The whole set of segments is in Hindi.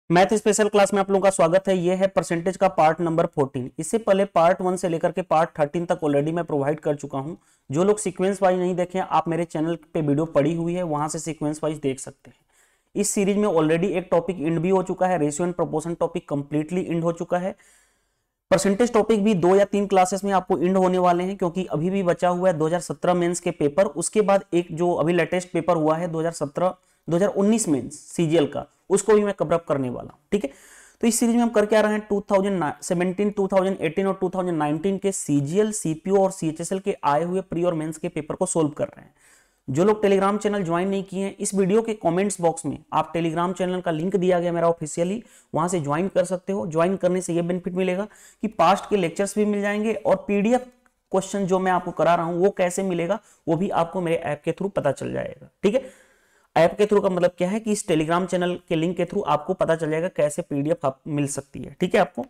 मैथ स्पेशल क्लास में आप लोगों का स्वागत है। ये है परसेंटेज का पार्ट नंबर 14। इससे पहले पार्ट 1 से लेकर के पार्ट 13 तक ऑलरेडी मैं प्रोवाइड कर चुका हूं। जो लोग सीक्वेंस वाइज नहीं देखे आप मेरे चैनल पे वीडियो पड़ी हुई है, वहां से सीक्वेंस वाइज देख सकते हैं। इस सीरीज में ऑलरेडी एक टॉपिक इंड भी हो चुका है, ratio and proportion topic completely end हो चुका है। परसेंटेज टॉपिक भी 2 या 3 क्लासेस में आपको इंड होने वाले हैं, क्योंकि अभी भी बचा हुआ है 2017 मेंस के पेपर। उसके बाद एक जो अभी लेटेस्ट पेपर हुआ है 2019 मेंस सीजीएल का, उसको भी मैं कवर अप करने वाला हूं। ठीक है, तो इस सीरीज में हम कर क्या रहे हैं 2017, 2018 और 2019 के सीजीएल, सीपीओ और सीएचएसएल के आए हुए प्री और मेंस के पेपर को सोल्व कर रहे हैं। जो लोग टेलीग्राम चैनल ज्वाइन नहीं किए हैं, इस वीडियो के कमेंट्स बॉक्स में आप टेलीग्राम चैनल का लिंक दिया गया मेरा ऑफिशियली, वहां से ज्वाइन कर सकते हो। ज्वाइन करने से ये बेनिफिट मिलेगा कि पास्ट के लेक्चर्स भी मिल जाएंगे और पीडीएफ क्वेश्चन जो मैं आपको करा रहा हूं वो कैसे मिलेगा वो भी आपको मेरे ऐप के थ्रू पता चल जाएगा। ठीक है, ऐप के थ्रू का मतलब क्या है कि इस टेलीग्राम चैनल के लिंक के थ्रू आपको पता चल जाएगा कैसे पीडीएफ आप मिल सकती है। ठीक है आपको,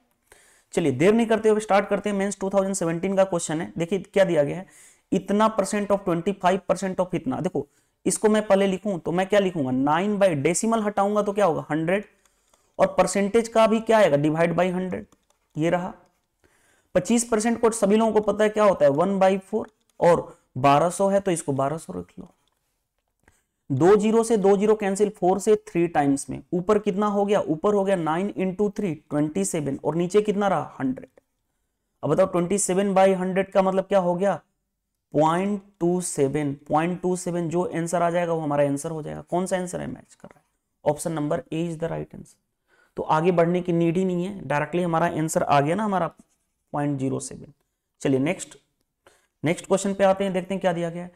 चलिए देर नहीं करते हुए स्टार्ट करते हैं। मेंस 2017 का क्वेश्चन है। देखिए क्या दिया गया है, इतना परसेंट ऑफ 25% ऑफ इतना। देखो इसको मैं पहले लिखूं तो मैं क्या लिखूंगा, 9 बाई डेसिमल हटाऊंगा तो क्या होगा 100, और परसेंटेज का भी क्या आएगा डिवाइड बाई 100। ये रहा 25% को सभी लोगों को पता है क्या होता है 1/4, और 1200 है तो इसको 1200 रख लो। 2 जीरो से 2 जीरो कैंसिल, 4 से 3 टाइम्स में ऊपर कितना हो गया, ऊपर हो गया 9 इंटू 3 27, और नीचे कितना रहा 100। अब बताओ 27 बाई 100 का मतलब क्या हो गया 0.27 जो आंसर आ जाएगा वो हमारा आंसर हो जाएगा। कौन सा आंसर है, मैच कर रहा है, option number A is the right answer. तो आगे बढ़ने की नीड ही नहीं है, डायरेक्टली हमारा आंसर आ गया ना हमारा 0.07। चलिए नेक्स्ट क्वेश्चन पे आते हैं, देखते हैं क्या दिया गया है।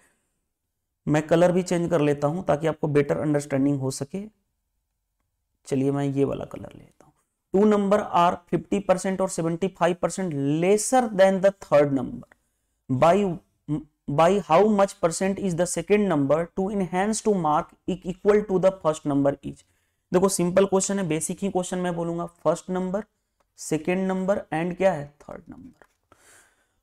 मैं कलर भी चेंज कर लेता हूं ताकि आपको बेटर अंडरस्टैंडिंग हो सके। चलिए मैं ये वाला कलर लेता हूं। 2 नंबर आर 50% और 75% lesser than the third number by how much percent is the second number to enhance to mark equal to the first number each। देखो सिंपल क्वेश्चन है, बेसिक ही क्वेश्चन मैं बोलूंगा। First number, second number and क्या है थर्ड नंबर।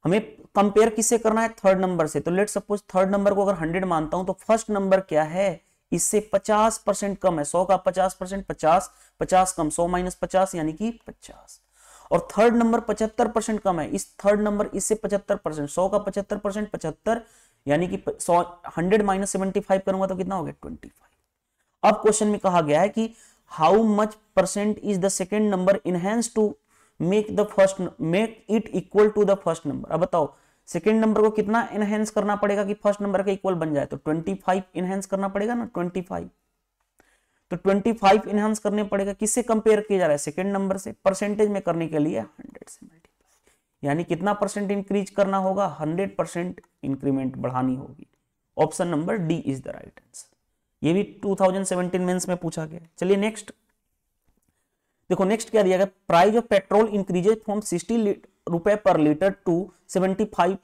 हमें कंपेयर किससे करना है, थर्ड नंबर से। तो लेट सपोज थर्ड नंबर को अगर 100 मानता हूं तो फर्स्ट नंबर क्या है, इससे 50% कम है। 100 का 50%, 50 कम, 100 माइनस 50 यानी कि 50। और थर्ड नंबर 75% कम है, इस थर्ड नंबर इससे 75%, 100 का 75%, 75 यानी कि 100 माइनस 75 करूंगा तो कितना हो गया 25। अब क्वेश्चन में कहा गया है कि how much percent is the second number enhance to make it equal to the first number. अब बताओ सेकेंड नंबर को कितना इनहेंस करना पड़ेगा कि फर्स्ट नंबर का इक्वल बन जाए, तो 25 इनहेंस करना पड़ेगा ना, 25। तो 25 इनहांस करने पड़ेगा। किससे कंपेयर किया जा रहा है, सेकंड नंबर से। परसेंटेज में करने के लिए 100 से मल्टीप्लाई, यानी कितना परसेंट इंक्रीज करना होगा, 100% इंक्रीमेंट बढ़ानी होगी। Option number D is the right answer. ये भी 2017 मेंस में पूछा गया। चलिए नेक्स्ट देखो, नेक्स्ट क्या दिया गया, price of petrol increases from 60 रुपए पर लीटर टू 75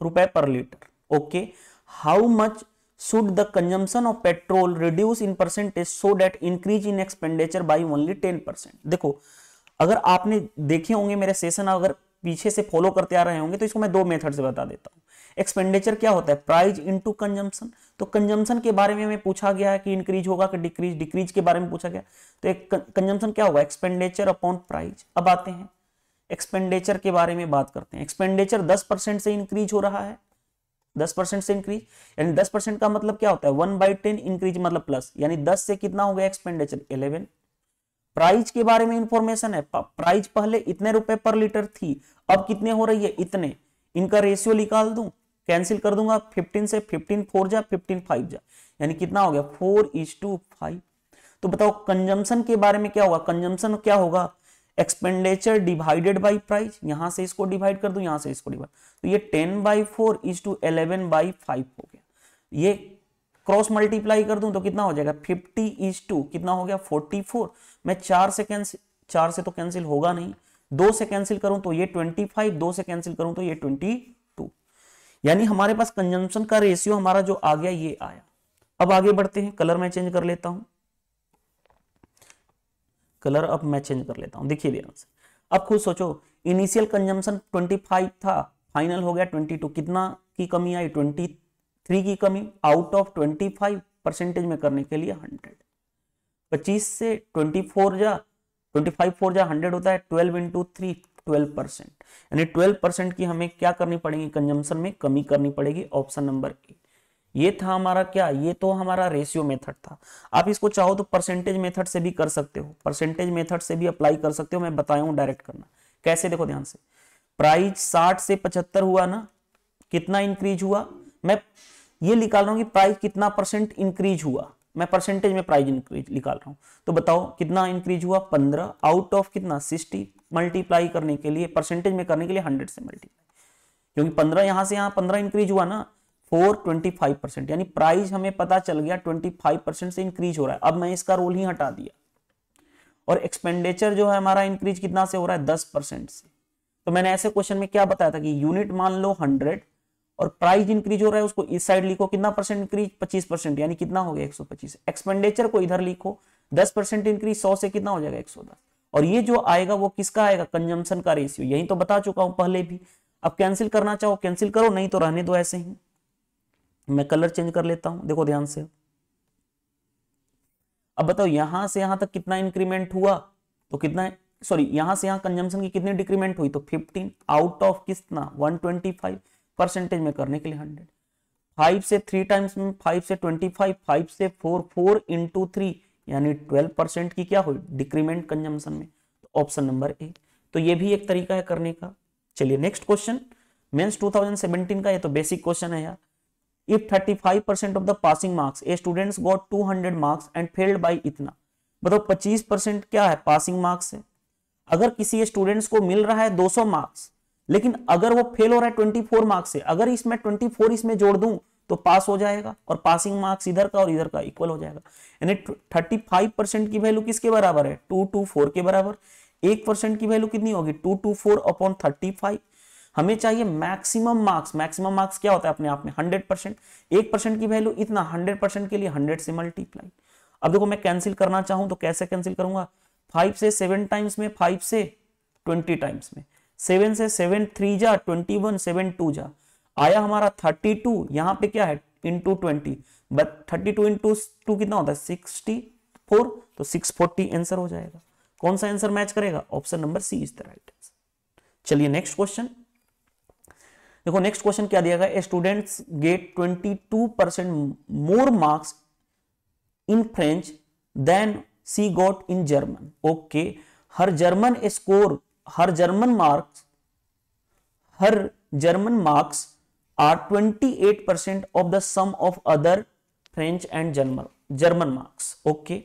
रुपए पर litre. Okay, how much should the consumption of petrol reduce in percentage so that increase in expenditure by only 10%। देखो अगर आपने देखे होंगे मेरे सेशन, अगर पीछे से फॉलो करते आ रहे होंगे तो इसको मैं 2 मेथड से बता देता हूं। एक्सपेंडिचर क्या होता है, प्राइस इनटू कंजम्पशन। तो कंजम्पशन के बारे में हमें पूछा गया है कि इंक्रीज होगा कि डिक्रीज, डिक्रीज के बारे में पूछा गया, तो एक कंजम्पशन क्या होगा, एक्सपेंडिचर अपॉन प्राइस। अब आते हैं एक्सपेंडिचर के बारे में बात करते हैं। एक्सपेंडिचर 10% से इंक्रीज हो रहा है, 10% से इंक्रीज, यानी 10% का मतलब क्या होता है 1/10 इंक्रीज मतलब प्लस, यानी 10 से कितना हो गया एक्सपेंडिचर 11। प्राइस के बारे में इंफॉर्मेशन है, प्राइस पहले इतने रुपए पर लीटर थी, अब कितने हो रही है इतने। इनका रेशियो निकाल दूं, कैंसिल कर दूंगा, 15 से 15 4 जा, 15 5 जा, यानी कितना हो गया 4:5। तो बताओ कंजम्पशन के बारे में क्या होगा, कंजम्पशन क्या होगा, एक्सपेंडिचर डिवाइडेड बाई प्राइस। यहां से इसको डिवाइड कर दूं, यहां से इसको डिवाइड, तो ये 10/4 इज टू 11/5 हो गया। ये क्रॉस मल्टीप्लाई कर दूं तो कितना हो जाएगा 50 इज टू कितना हो गया 44। मैं 4 से तो कैंसिल होगा नहीं, 2 से कैंसिल करूं तो ये 25, 2 से कैंसिल करूं तो ये 22, यानी हमारे पास कंजम्पशन का रेशियो हमारा जो आ गया ये आया। अब आगे बढ़ते हैं, कलर मैं चेंज कर लेता हूं, कलर अब मैं चेंज कर लेता हूं, देखिए ध्यान से। अब खुद सोचो, इनिशियल कंजम्पशन 25 था, फाइनल हो गया 22, कितना की कमी आई 23 की कमी। आउट ऑफ 25 परसेंटेज में करने के लिए 100, 25 से 24 जा, 25 4 जा 100 होता है, 12 इंटू 3 12%, यानी 12% की हमें क्या करनी पड़ेगी, कंजम्पशन में कमी करनी पड़ेगी। Option number A. ये था हमारा क्या, ये तो हमारा रेशियो मेथड था। आप इसको चाहो तो परसेंटेज मेथड से भी कर सकते हो, परसेंटेज मेथड से भी अप्लाई कर सकते हो, मैं बताया हूं डायरेक्ट करना कैसे। देखो ध्यान से, प्राइस 60 से 75 हुआ ना, कितना इंक्रीज हुआ, मैं ये निकाल रहा हूं कि प्राइस कितना परसेंट इंक्रीज हुआ, मैं परसेंटेज में प्राइस इंक्रीज निकाल रहा हूं। तो बताओ कितना इंक्रीज हुआ, 15 आउट ऑफ कितना 60, मल्टीप्लाई करने के लिए, परसेंटेज में करने के लिए 100 से मल्टीप्लाई, क्योंकि 15 यहां से यहां 15 इंक्रीज हुआ ना, 425%, यानी प्राइस हमें पता चल गया 25% से इंक्रीज हो रहा है। अब मैं इसका रोल ही हटा दिया, और एक्सपेंडिचर जो है हमारा इंक्रीज कितना से हो रहा है, 10% से। तो मैंने ऐसे क्वेश्चन में क्या बताया था कि यूनिट मान लो 100 और प्राइस इंक्रीज हो रहा है, उसको इस साइड लिखो, कितना परसेंट इंक्रीज, 25%, यानी कितना हो गया 125। एक्सपेंडिचर को इधर लिखो, 10% इंक्रीज, 100 से कितना हो जाएगा 110, और ये जो आएगा वो किसका आएगा, कंजम्पशन का रेशियो। यही तो बता चुका हूं पहले भी। अब कैंसिल करना चाहो कैंसिल करो, नहीं तो रहने दो ऐसे ही। मैं कलर चेंज कर लेता हूं, देखो ध्यान से। अब बताओ यहां से यहां तक कितना इंक्रीमेंट हुआ, तो कितना है, सॉरी यहां से यहां कंजम्पशन की कितनी डिक्रीमेंट हुई, तो 15 आउट ऑफ कितना 125, परसेंटेज में करने के लिए 100, 5 से 3 टाइम्स में 5 से 25, 5 से 4, 4 इंटू 3, यानी 12% की क्या हुई डिक्रीमेंट कंजम्पशन में। तो ऑप्शन नंबर ए। तो ये भी एक तरीका है करने का। चलिए नेक्स्ट क्वेश्चन, मेंस 2017 का, ये तो बेसिक क्वेश्चन है यार। If 35% of the passing marks A students got 200 marks and failed by इतना, बताओ 25% क्या है पासिंग मार्क्स है। अगर किसी स्टूडेंट्स को मिल रहा है 200 मार्क्स, लेकिन अगर वो फेल हो रहा है 24 मार्क्स से, अगर इसमें 24 इसमें जोड़ दूं तो पास हो जाएगा, और पासिंग मार्क्स इधर का और इधर का इक्वल हो जाएगा। यानी 35% की वैल्यू किसके बराबर है, 224 के बराबर। 1% की वैल्यू कितनी होगी, 224 अपॉन 35। हमें चाहिए मैक्सिमम मार्क्स, मैक्सिमम मार्क्स क्या होता है अपने आप में 100%, 1% की वैल्यू इतना, 100% के लिए 100 से मल्टीप्लाई। अब देखो मैं कैंसिल करना चाहूं तो कैसे कैंसिल करूंगा, 5 से 7 टाइम्स में, 5 से 20 टाइम्स में, 7 से 7 3 जा 21, 7 2 जा, आया हमारा 32, यहां पे क्या है इंटू 20, बट 32 इंटू 2 कितना होता है 64, तो 640 आंसर हो जाएगा। कौन सा आंसर मैच करेगा, option number C is the right answer. चलिए नेक्स्ट क्वेश्चन देखो, नेक्स्ट क्वेश्चन क्या दिया गया, students get 22% more marks in French than she got in German. Okay, her German marks are 28% of the sum of other French and German marks. Okay,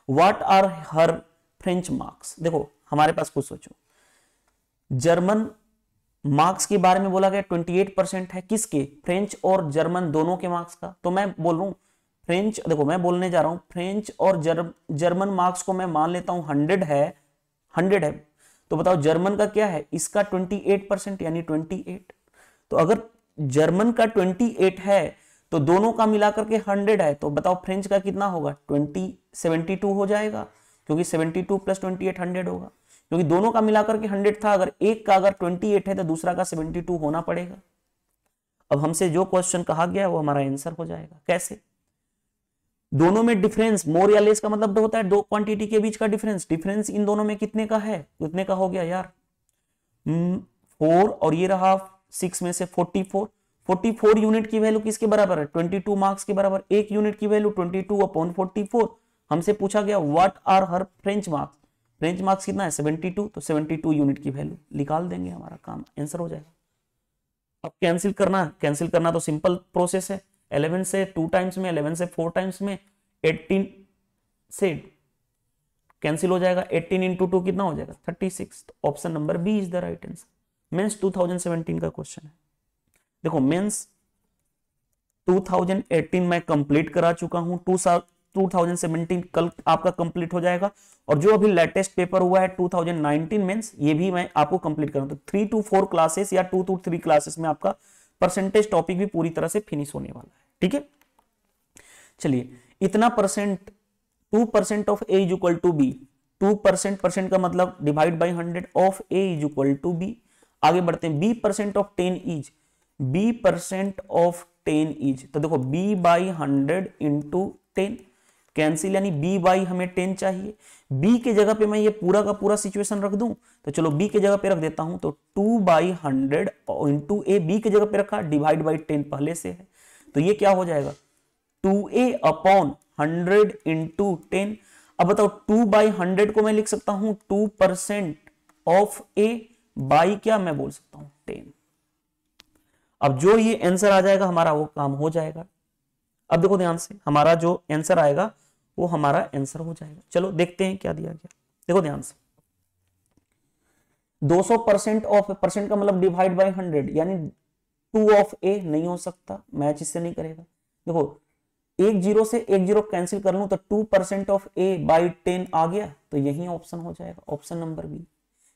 what are her French marks? देखो हमारे पास कुछ सोचो, जर्मन मार्क्स के बारे में बोला गया 28% है, किसके, फ्रेंच और जर्मन दोनों के मार्क्स का। तो मैं बोल रहा हूं फ्रेंच, देखो मैं बोलने जा रहा हूं फ्रेंच और जर्मन मार्क्स को मैं मान लेता हूं 100 है, 100 है। तो बताओ जर्मन का क्या है, इसका 28% यानी 28। तो अगर जर्मन का 28 है तो दोनों का मिलाकर के 100 है, तो बताओ फ्रेंच का कितना होगा, 72 हो जाएगा, क्योंकि 72 प्लस 28 100 होगा, क्योंकि दोनों का मिलाकर के 100 था। अगर एक का अगर 28 है तो दूसरा का 72 होना पड़ेगा। अब हमसे जो क्वेश्चन कहा गया वो हमारा आंसर हो जाएगा। कैसे, दोनों में डिफरेंस मोर या लेस का मतलब होता है दो क्वांटिटी के बीच का डिफरेंस। डिफरेंस इन दोनों में कितने का है, कितने का हो गया यार, 4 और ये रहा 6 में से 44 यूनिट की वैल्यू किसके बराबर है, 22 मार्क्स के बराबर। एक यूनिट की वैल्यू 22 अपॉन 44। हमसे पूछा गया what are her French marks, French marks कितना है 72, तो 72 यूनिट की वैल्यू निकाल देंगे, हमारा काम आंसर हो जाएगा। अब कैंसिल करना तो सिंपल प्रोसेस है, 11 से 2 टाइम्स में, 11 से 4 टाइम्स में, 18 से कैंसिल हो जाएगा, 18 इंटू 2 कितना हो जाएगा 36। तो option number B is the right answer. Mains 2017 का क्वेश्चन है। देखो मेंस 2018 में कंप्लीट करा चुका हूं, 2017 कल आपका कंप्लीट हो जाएगा, और जो अभी लेटेस्ट पेपर हुआ है 2019 मेंस, ये भी मैं आपको कंप्लीट करूं। तो 3 to 4 क्लासेस या 2 to 3 क्लासेस में आपका परसेंटेज टॉपिक भी पूरी तरह से फिनिश होने वाला है। ठीक है, चलिए इतना percent, 2% of a is equal to b, 2% का मतलब divide by 100 of a is equal to b. आगे बढ़ते हैं, b% of 10 is, b% of 10 is, तो देखो b बाई 100 इंटू 10 कैंसिल, यानी b बाई हमें 10 चाहिए। b के जगह पे मैं ये पूरा का पूरा सिचुएशन रख दूं तो चलो b के जगह पे रख देता हूं, तो 2/100 इंटू a, b के जगह पे रखा, डिवाइड बाई 10 पहले से है, तो ये क्या हो जाएगा 2a अपॉन 100 इंटू 10। अब बताओ 2/100 को मैं लिख सकता हूं 2% ऑफ a बाई क्या मैं बोल सकता हूं 10। अब जो ये आंसर आ जाएगा हमारा वो काम हो जाएगा। अब देखो ध्यान से, हमारा जो आंसर आएगा वो हमारा आंसर हो जाएगा। चलो देखते हैं क्या दिया गया, देखो ध्यान से। 200% ऑफ, परसेंट का मतलब डिवाइड बाय 100, यानी 2 ऑफ ए नहीं हो सकता, मैच इससे नहीं करेगा। देखो एक जीरो से एक जीरो कैंसिल कर लूं तो 2% ऑफ ए बाई 10 आ गया, तो यही ऑप्शन हो जाएगा, ऑप्शन नंबर बी।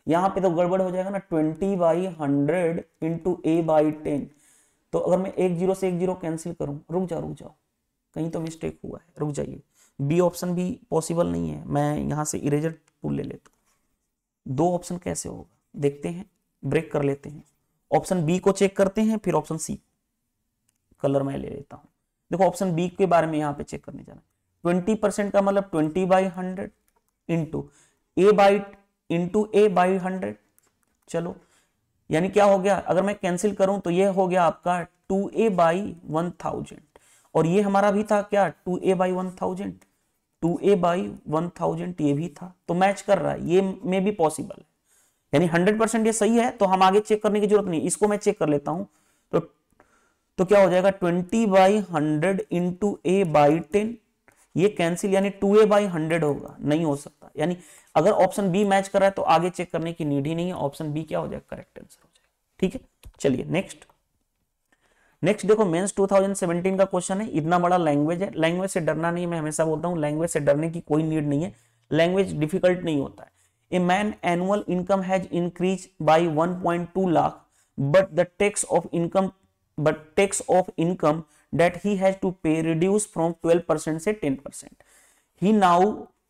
यहां पे तो गड़बड़ हो जाएगा ना, 20/100 इंटू ए बाई 10। तो अगर मैं एक जीरो से एक जीरो कैंसिल करूं, रुक जाओ कहीं तो मिस्टेक हुआ है, रुक जाइए, बी ऑप्शन भी पॉसिबल नहीं है, मैं यहां से इरेजर टूल ले लेता हूं। दो ऑप्शन कैसे होगा देखते हैं, ब्रेक कर लेते हैं, ऑप्शन बी को चेक करते हैं, फिर ऑप्शन सी, कलर मैं ले लेता हूं। देखो ऑप्शन बी के बारे में यहां पे चेक करने जाना, 20% का मतलब 20/100 इंटू ए बाई 100। चलो यानी क्या हो गया, अगर मैं कैंसिल करूं तो ये हो गया आपका 2a बाई 1000, और ये हमारा भी था क्या 2a बाई 1000, 2a बाई 1000 ये भी था, तो मैच कर रहा है, ये में भी पॉसिबल है, यानी 100% ये सही है, तो हम आगे चेक करने की जरूरत नहीं, इसको मैं चेक कर लेता हूं। तो क्या हो जाएगा 20/100 इंटू ए बाई 10, ये कैंसिल, यानी 2a बाई 100 होगा, नहीं हो सकता। यानी अगर ऑप्शन बी मैच कर रहा है तो आगे चेक करने की नीड ही नहीं है, ऑप्शन बी क्या हो जाएगा करेक्ट आंसर हो जाएगा। ठीक है, चलिए नेक्स्ट देखो मेंस 2017 का क्वेश्चन है, इतना बड़ा लैंग्वेज है, लैंग्वेज से डरना नहीं, मैं हमेशा बोलता हूं लैंग्वेज से डरने की कोई नीड नहीं है, लैंग्वेज डिफिकल्ट नहीं होता है। A man annual income has increase by 1.2 lakh but the tax of income that he has to pay reduce from 12% से 10%. He now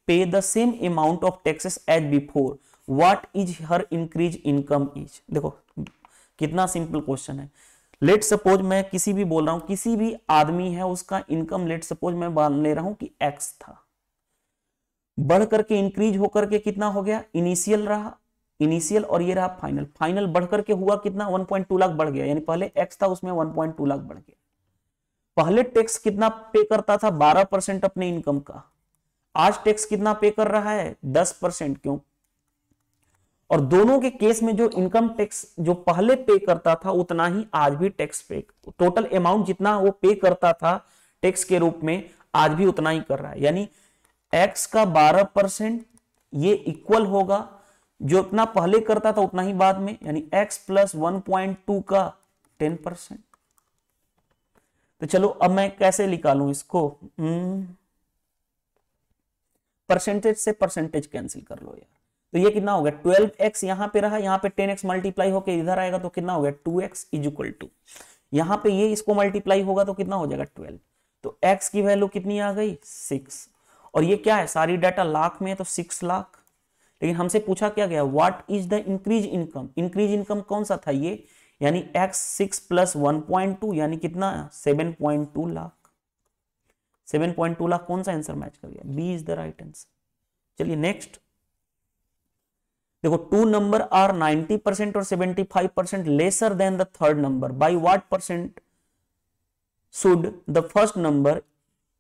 pay the same amount of taxes as before. What is her increase income is? देखो कितना सिंपल क्वेश्चन है। लेट सपोज मैं किसी भी बोल रहा हूं, किसी भी आदमी है उसका इनकम लेट सपोज मैं मान ले रहा हूं कि x था, बढ़ करके इंक्रीज होकर के कितना हो गया, इनिशियल रहा, इनिशियल और ये रहा फाइनल, फाइनल बढ़ करके हुआ कितना 1.2 लाख बढ़ गया, यानी पहले x था उसमें 1.2 लाख बढ़ गया। पहले टैक्स कितना पे करता था 12% अपने इनकम का, आज टैक्स कितना पे कर रहा है 10%, क्यों? और दोनों के केस में जो इनकम टैक्स जो पहले पे करता था उतना ही आज भी टैक्स पे, टोटल अमाउंट जितना वो पे करता था टैक्स के रूप में आज भी उतना ही कर रहा है, यानी x का 12% ये इक्वल होगा जो उतना पहले करता था उतना ही बाद में, यानी x प्लस 1.2 का 10%। तो चलो अब मैं कैसे निकालूं इसको, परसेंटेज से परसेंटेज कैंसिल कर लो यार, तो ये कितना हो गया 12x यहां पे रहा, यहां पे 10x मल्टीप्लाई होके इधर आएगा तो कितना हो गया 2x इज इक्वल टू, यहां पे ये इसको मल्टीप्लाई होगा तो कितना हो जाएगा 12, तो x की वैल्यू कितनी आ गई 6, और ये क्या है सारी डाटा लाख में है तो 6 लाख। लेकिन हमसे पूछा क्या गया what is the increase income, increase income कौन सा था ये, यानी x 6 प्लस 1.2 यानी कितना 7.2 लाख, 7.2 लाख कौन सा आंसर मैच कर गया, B is the right answer. चलिए नेक्स्ट देखो, टू नंबर आर 90% और 75% lesser than the third number, by what percent should the first number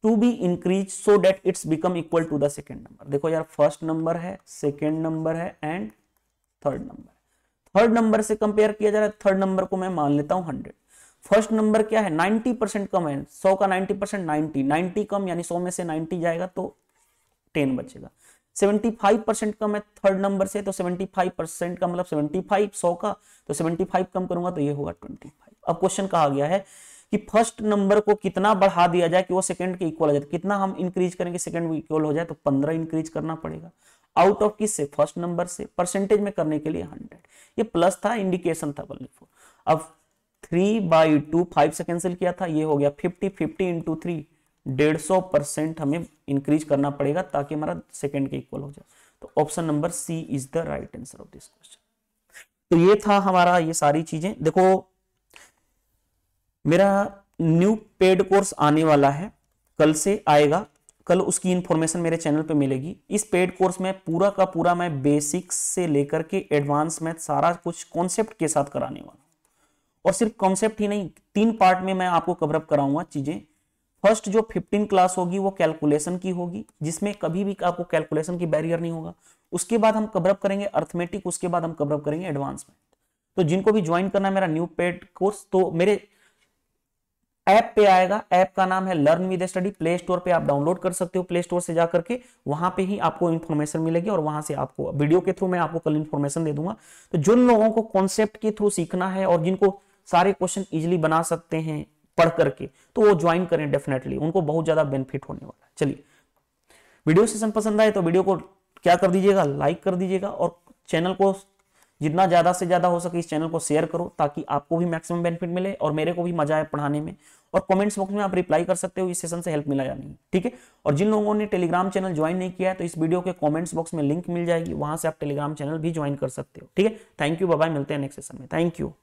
to be increase so that it's become equal to the second number. देखो यार फर्स्ट नंबर है, सेकेंड नंबर है and third number, third number से कंपेयर किया जा रहा है, थर्ड नंबर को मैं मान लेता हूं 100, फर्स्ट नंबर क्या है 90% कम है, 100 का 90% 90 कम, यानी 100 में से 90 जाएगा तो 10 बचेगा, 75% कम है थर्ड नंबर से, तो 75% का मतलब 75, 100 का तो 75 कम करूंगा तो ये होगा 25। अब क्वेश्चन कहा गया है कि फर्स्ट नंबर को कितना बढ़ा दिया जाए कि वो सेकंड के इक्वल हो जाए, कितना हम इंक्रीज करेंगे सेकंड इक्वल हो जाए, तो 15 इंक्रीज करना पड़ेगा, आउट ऑफ किस से फर्स्ट नंबर से, परसेंटेज में करने के लिए 100, ये प्लस था इंडिकेशन था बल्कि। अब 3/2 5 से कैंसिल किया था, ये हो गया 50 इंटू 3 150% हमें इंक्रीज करना पड़ेगा ताकि हमारा सेकंड के इक्वल हो जाए, तो option number C is the right answer of this question. तो ये था हमारा ये सारी चीजें। देखो मेरा न्यू पेड कोर्स आने वाला है, कल से आएगा, कल उसकी इंफॉर्मेशन मेरे चैनल पे मिलेगी। इस पेड कोर्स में पूरा का पूरा मैं बेसिक्स से लेकर के एडवांस मैथ सारा कुछ कॉन्सेप्ट के साथ कराने वाला हूं। और सिर्फ कॉन्सेप्ट ही नहीं, 3 पार्ट में मैं आपको कवर अप कराऊंगा चीजें। फर्स्ट जो 15 क्लास होगी वो कैलकुलेशन की होगी, जिसमें कभी भी आपको कैलकुलेशन की बैरियर नहीं होगा। उसके बाद हम कवर अप करेंगे अर्थमेटिक, उसके बाद हम कवर अप करेंगे एडवांस मैथ। तो जिनको भी ज्वाइन करना है मेरा न्यू पेड कोर्स, तो मेरे ऐप पे आएगा, ऐप का नाम है learn with study. Play store पे आप डाउनलोड कर सकते हो, प्ले स्टोर से जाकर के वहां पे ही आपको इन्फॉर्मेशन मिलेगी और वहां से आपको वीडियो के थ्रू मैं आपको कल इन्फॉर्मेशन दे दूंगा। तो जिन लोगों को कॉन्सेप्ट के थ्रू सीखना है और जिनको सारे क्वेश्चन इजिली बना सकते हैं पढ़ करके, तो वो ज्वाइन करें डेफिनेटली, उनको बहुत ज्यादा बेनिफिट होने वाला है। चलिए, वीडियो सेशन पसंद आए तो वीडियो को क्या कर दीजिएगा, लाइक कर दीजिएगा, और चैनल को जितना ज्यादा से ज्यादा हो सके इस चैनल को शेयर करो, ताकि आपको भी मैक्सिमम बेनिफिट मिले और मेरे को भी मजा आए पढ़ाने में। और कमेंट्स बॉक्स में आप रिप्लाई कर सकते हो इस सेशन से हेल्प मिला या नहीं, ठीक है। और जिन लोगों ने टेलीग्राम चैनल ज्वाइन नहीं किया है तो इस वीडियो के कमेंट्स बॉक्स में लिंक मिल जाएगी, वहां से आप टेलीग्राम चैनल भी ज्वाइन कर सकते हो, ठीक है। थैंक यू, बाय बाय, मिलते हैं नेक्स्ट सेशन में। Thank you.